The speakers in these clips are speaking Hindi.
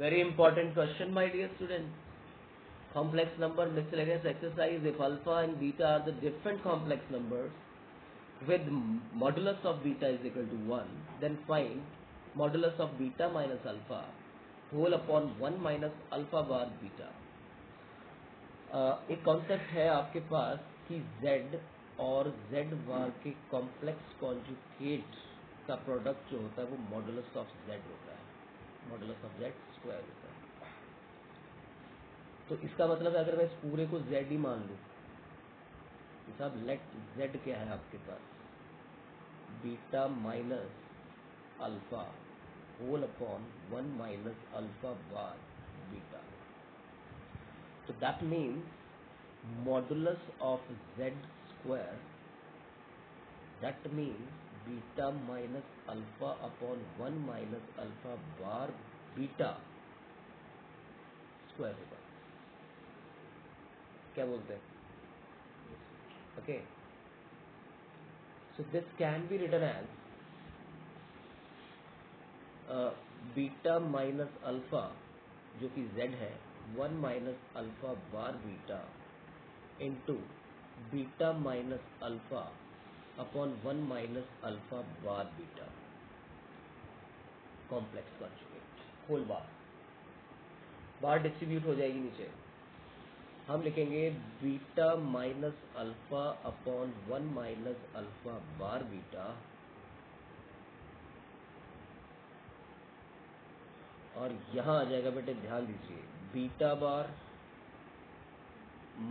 Very important question, my dear students. Complex number miscellaneous exercise. If alpha and beta are the different complex numbers with modulus of beta is equal to 1, then find modulus of beta minus alpha whole upon 1 minus alpha bar beta. एक कॉन्सेप्ट है आपके पास कि z और z बार के कॉम्प्लेक्स कॉन्जुगेट का प्रोडक्ट जो होता है वो मॉडुलस ऑफ z होता है, मॉडुलस ऑफ z स्क्वायर होता है। तो इसका मतलब है अगर मैं इस पूरे को z ही मान लूँ, साहब लेट z क्या है आपके पास, beta minus alpha whole upon 1 minus alpha bar beta. So that means modulus of z square, that means beta minus alpha upon 1 minus alpha bar beta square होगा। क्या बोलते हैं? Okay, so this can be written as beta minus alpha जो कि z है 1 minus alpha bar beta into beta minus alpha upon 1 minus alpha bar beta complex conjugate whole bar distribute हो जाएगी नीचे। हम लिखेंगे beta minus alpha upon 1 minus alpha bar beta और यहाँ आ जाएगा बेटे, ध्यान दीजिए, beta bar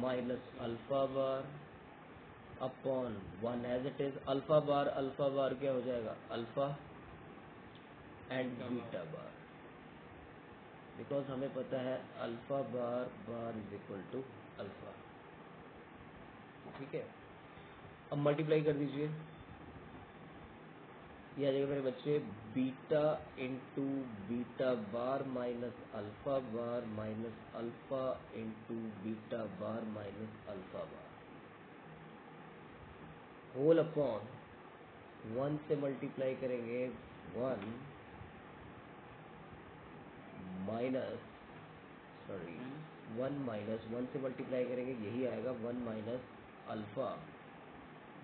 minus alpha bar upon 1 as it is alpha bar क्या हो जाएगा, alpha and beta bar, because हमें पता है alpha bar is equal to alpha. ठीक है, अब मल्टीप्लाई कर दीजिए, ये आ जाएगा मेरे बच्चे beta into beta bar minus alpha bar minus alpha into beta bar minus alpha bar whole upon 1 से मल्टीप्लाई करेंगे 1 माइनस 1 से मल्टीप्लाई करेंगे यही आएगा 1 माइनस अल्फा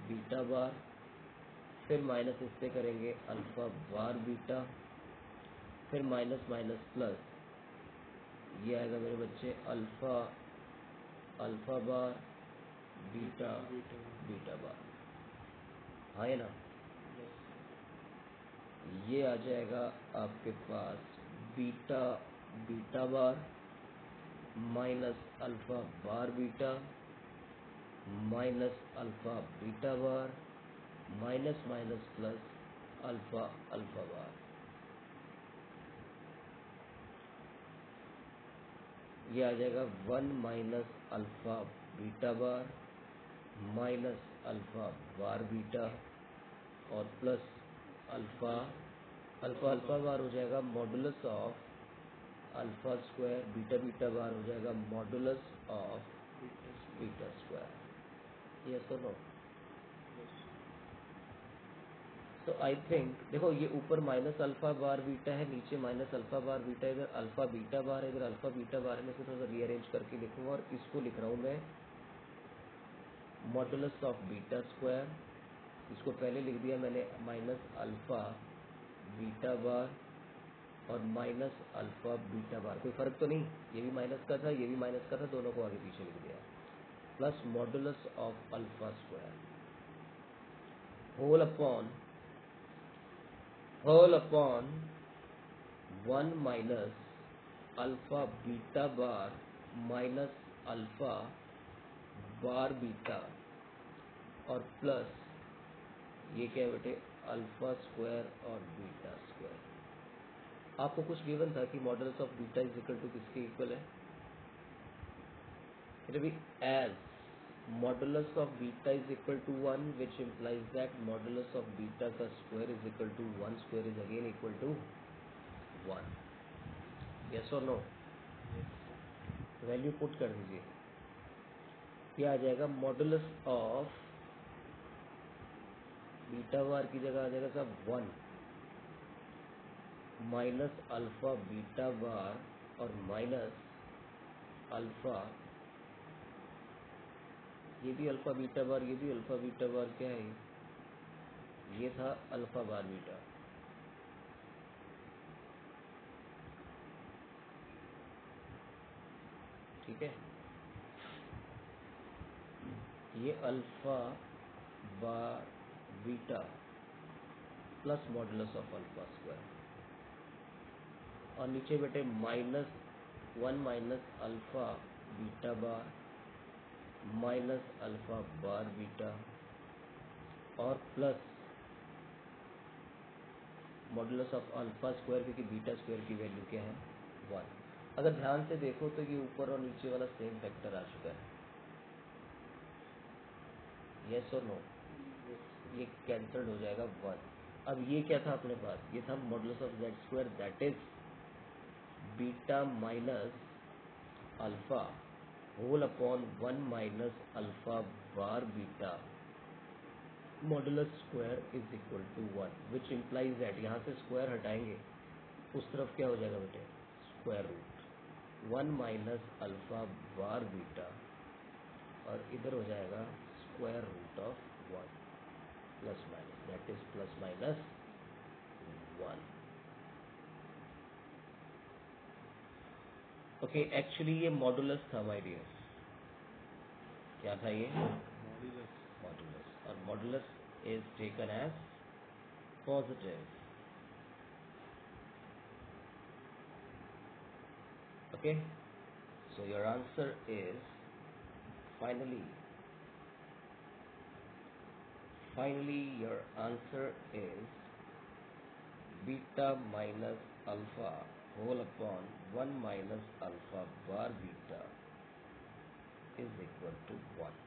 बीटा बार, फिर माइनस इससे करेंगे अल्फा बार बीटा, फिर माइनस माइनस प्लस, ये आएगा मेरे बच्चे अल्फा बार बीटा बार, हाँ है ना। ये आ जाएगा आपके पास beta bar minus alpha bar beta minus alpha beta bar minus minus plus alpha bar. ये आ जाएगा 1 minus alpha beta bar minus alpha bar beta और प्लस अल्फा बार हो जाएगा modulus of alpha square, beta bar हो जाएगा modulus of beta square. Yes और नो? तो आई थिंक देखो ये ऊपर माइनस अल्फा बार बीटा है, नीचे माइनस अल्फा बार बीटा है, इधर अल्फा बीटा बार है, इधर अल्फा बीटा बार है। मैं थोड़ा सा रीअरेंज करके लिखूंगा और इसको लिख रहा हूँ मैं मॉडुलस ऑफ बीटा स्क्वायर, इसको पहले लिख दिया मैंने माइनस अल्फा बीटा बार और माइनस अल्फा बीटा बार, कोई फर्क तो नहीं, ये भी माइनस का था ये भी माइनस का था, दोनों को आगे पीछे लिख दिया, plus modulus of alpha square whole upon 1 minus alpha beta bar minus alpha bar beta और प्लस ये क्या है बेटे, अल्फा स्क्वायर और बीटा स्क्वायर। आपको कुछ गिवन था कि modulus of beta is equal to किसके इक्वल है, it be as modulus of beta is equal to 1 which implies that modulus of beta का square is equal to 1 square is again equal to 1। Yes और नो? वैल्यू पुट कर दीजिए, क्या आ जाएगा, मॉडुलस ऑफ बीटा बार की जगह आ जाएगा सब 1 माइनस अल्फा बीटा बार और माइनस अल्फा, ये भी अल्फा बीटा बार, ये भी अल्फा बीटा बार, क्या है ये था अल्फा बार बीटा। ठीक है, ये alpha bar beta plus modulus of alpha square, और नीचे बेटे minus 1 minus alpha beta bar minus alpha bar beta और plus modulus of alpha square, क्योंकि बीटा स्क्वायर की वैल्यू क्या है 1। अगर ध्यान से देखो तो ये ऊपर और नीचे वाला सेम फैक्टर आ चुका है, यस और नो, ये कैंसल्ड हो जाएगा 1। अब ये क्या था अपने पास, ये था modulus of Z square, that is beta minus alpha whole upon 1 minus alpha bar beta modulus square is equal to 1, which implies that, यहाँ से स्क्वायर हटाएंगे उस तरफ क्या हो जाएगा बेटे, square root 1 minus alpha bar beta और इधर हो जाएगा square root of 1 plus minus, that is plus minus 1। Okay, actually ये मॉडुलस था माय डियर, क्या था ये मॉडुलस, और modulus is taken as positive. Okay, so your answer is finally your answer is beta minus alpha whole upon 1 minus alpha bar beta is equal to 1.